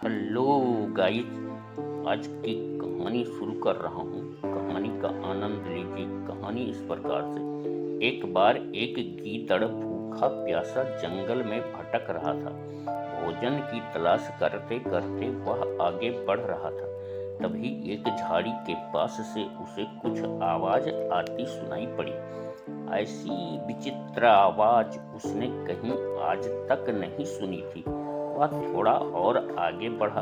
Hello guys. आज की कहानी शुरू कर रहा हूँ। कहानी का आनंद लीजिए। कहानी इस प्रकार से, एक बार एक गीदड़ भूखा प्यासा जंगल में भटक रहा था। भोजन की तलाश करते करते वह आगे बढ़ रहा था। तभी एक झाड़ी के पास से उसे कुछ आवाज आती सुनाई पड़ी। ऐसी विचित्र आवाज उसने कहीं आज तक नहीं सुनी थी। वह थोड़ा और आगे बढ़ा।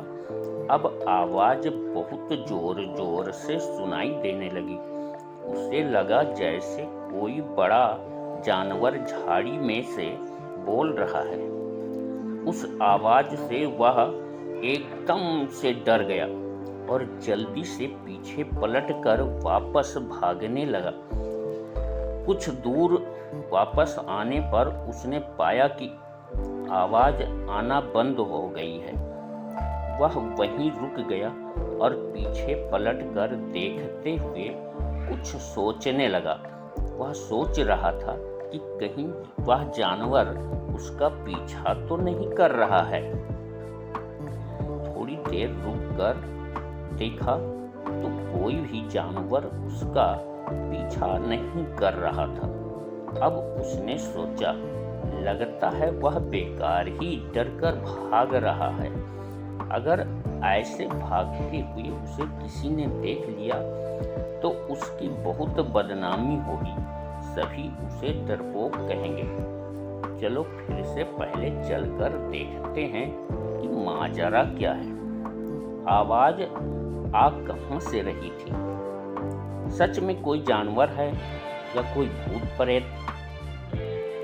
अब आवाज बहुत जोर जोर से सुनाई देने लगी। उसे लगा जैसे कोई बड़ा जानवर झाड़ी में से बोल रहा है। उस आवाज से वह एकदम से डर गया और जल्दी से पीछे पलटकर वापस भागने लगा। कुछ दूर वापस आने पर उसने पाया कि आवाज आना बंद हो गई है। वह वहीं रुक गया और पीछे पलटकर देखते हुए कुछ सोचने लगा। वह सोच रहा था कि कहीं वह जानवर उसका पीछा तो नहीं कर रहा है। थोड़ी देर रुककर देखा तो कोई भी जानवर उसका पीछा नहीं कर रहा था। अब उसने सोचा, लगता है वह बेकार ही डरकर भाग रहा है। अगर ऐसे भागते हुए उसे किसी ने देख लिया तो उसकी बहुत बदनामी होगी। सभी उसे डरपोक कहेंगे। चलो फिर से पहले चलकर देखते हैं कि माजरा क्या है। आवाज आ कहां से रही थी? सच में कोई जानवर है या कोई भूत प्रेत?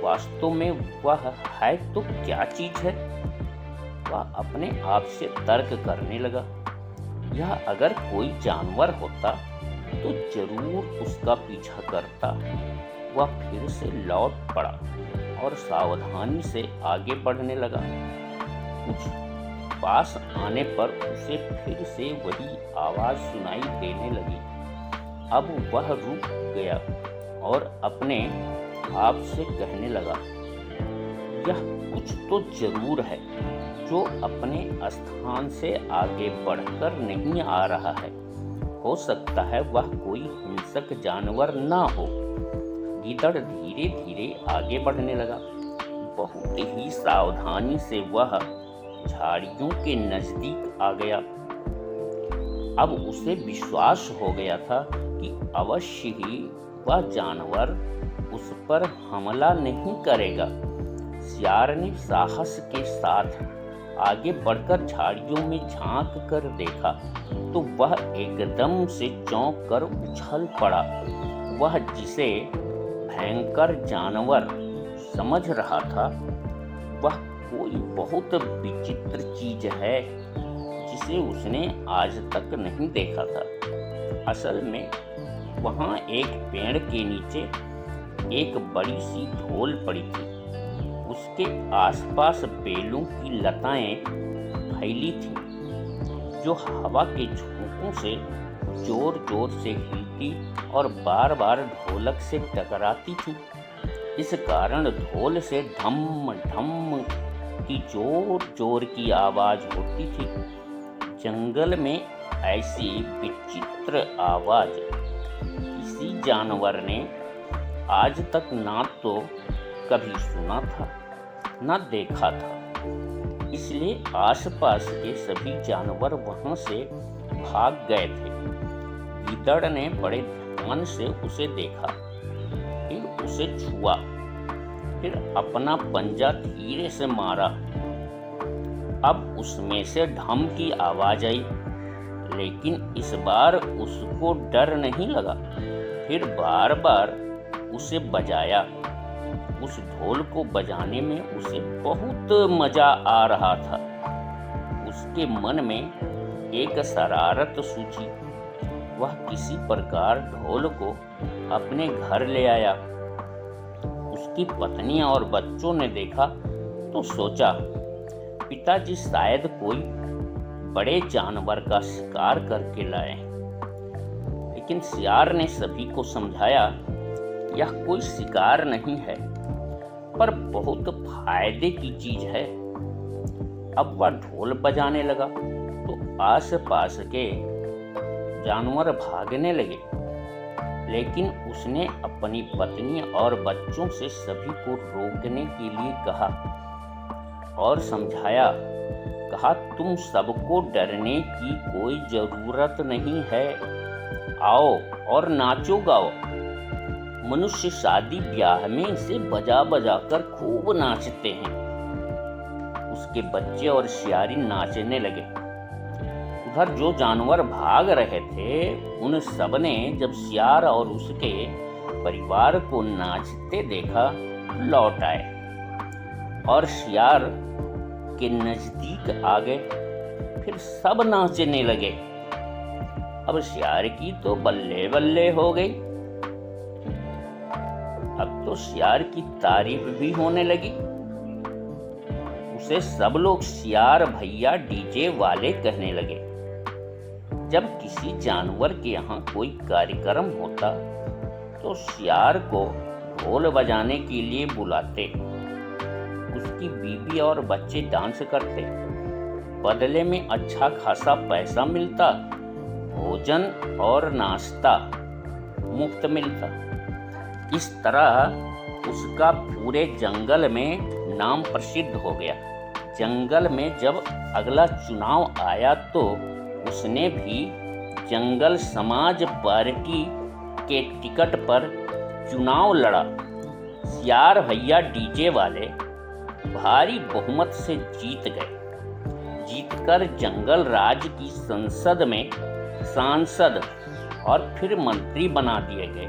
वास्तव में वह है तो क्या चीज है? वह अपने आप से तर्क करने लगा। यह अगर कोई जानवर होता तो जरूर उसका पीछा करता। वह फिर से लौट पड़ा और सावधानी से आगे बढ़ने लगा। कुछ पास आने पर उसे फिर से वही आवाज सुनाई देने लगी। अब वह रुक गया और अपने आप से कहने लगा, यह कुछ तो जरूर है जो अपने स्थान से आगे बढ़कर नहीं आ रहा है। हो सकता है वह कोई हिंसक जानवर ना हो। गीदड़ धीरे धीरे आगे बढ़ने लगा। बहुत ही सावधानी से वह झाड़ियों के नजदीक आ गया। अब उसे विश्वास हो गया था कि अवश्य ही वह जानवर उस पर हमला नहीं करेगा। सियार ने साहस के साथ आगे बढ़कर झाड़ियों में झांक कर देखा तो वह एकदम से चौंक कर उछल पड़ा। वह जिसे भयंकर जानवर समझ रहा था वह कोई बहुत विचित्र चीज है जिसे उसने आज तक नहीं देखा था। असल में वहां एक पेड़ के नीचे एक बड़ी सी ढोल पड़ी थी। उसके आसपास बेलों की लताएं फैली थीं जो हवा के झोंकों से जोर जोर से हिलती और बार बार ढोलक से टकराती थीं। इस कारण ढोल से ढम ढम की जोर जोर की आवाज होती थी। जंगल में ऐसी विचित्र आवाज किसी जानवर ने आज तक ना तो कभी सुना था ना देखा था। इसलिए आसपास के सभी जानवर वहां से भाग गए थे। गीदड़ ने बड़े ध्यान से उसे देखा, फिर उसे छुआ, फिर अपना पंजा धीरे से मारा। अब उसमें से ढम की आवाज आई, लेकिन इस बार उसको डर नहीं लगा। फिर बार बार उसे बजाया। उस ढोल को बजाने में उसे बहुत मजा आ रहा था। उसके मन में एक शरारत सूझी। वह किसी प्रकार ढोल को अपने घर ले आया। उसकी पत्नी और बच्चों ने देखा तो सोचा, पिताजी शायद कोई बड़े जानवर का शिकार करके लाए। लेकिन सियार ने सभी को समझाया, यह कोई शिकार नहीं है पर बहुत फायदे की चीज है। अब वह ढोल बजाने लगा तो आस पास के जानवर भागने लगे, लेकिन उसने अपनी पत्नी और बच्चों से सभी को रोकने के लिए कहा और समझाया। कहा, तुम सबको डरने की कोई जरूरत नहीं है, आओ और नाचो गाओ। मनुष्य शादी ब्याह में इसे बजा बजा कर खूब नाचते हैं। उसके बच्चे और शियारी नाचने लगे। उधर जो जानवर भाग रहे थे उन सब ने जब शियार और उसके परिवार को नाचते देखा लौट आए और शियार के नजदीक आ गए। फिर सब नाचने लगे। अब शियार की तो बल्ले बल्ले हो गई। अब तो शियार की तारीफ भी होने लगी। उसे सब लोग शियार भैया डीजे वाले कहने लगे। जब किसी जानवर के यहाँ कोई कार्यक्रम होता तो शियार को ढोल बजाने के लिए बुलाते। उसकी बीवी और बच्चे डांस करते। बदले में अच्छा खासा पैसा मिलता, भोजन और नाश्ता मुफ्त मिलता। इस तरह उसका पूरे जंगल में नाम प्रसिद्ध हो गया। जंगल में जब अगला चुनाव आया तो उसने भी जंगल समाज पार्टी के टिकट पर चुनाव लड़ा। शियार भैया डीजे वाले भारी बहुमत से जीत गए। जीतकर जंगल राज की संसद में सांसद और फिर मंत्री बना दिए गए।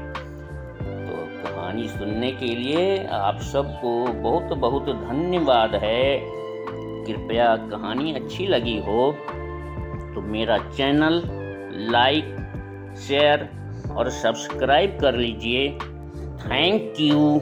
तो कहानी सुनने के लिए आप सबको बहुत बहुत धन्यवाद है। कृपया कहानी अच्छी लगी हो तो मेरा चैनल लाइक, शेयर और सब्सक्राइब कर लीजिए। Thank you.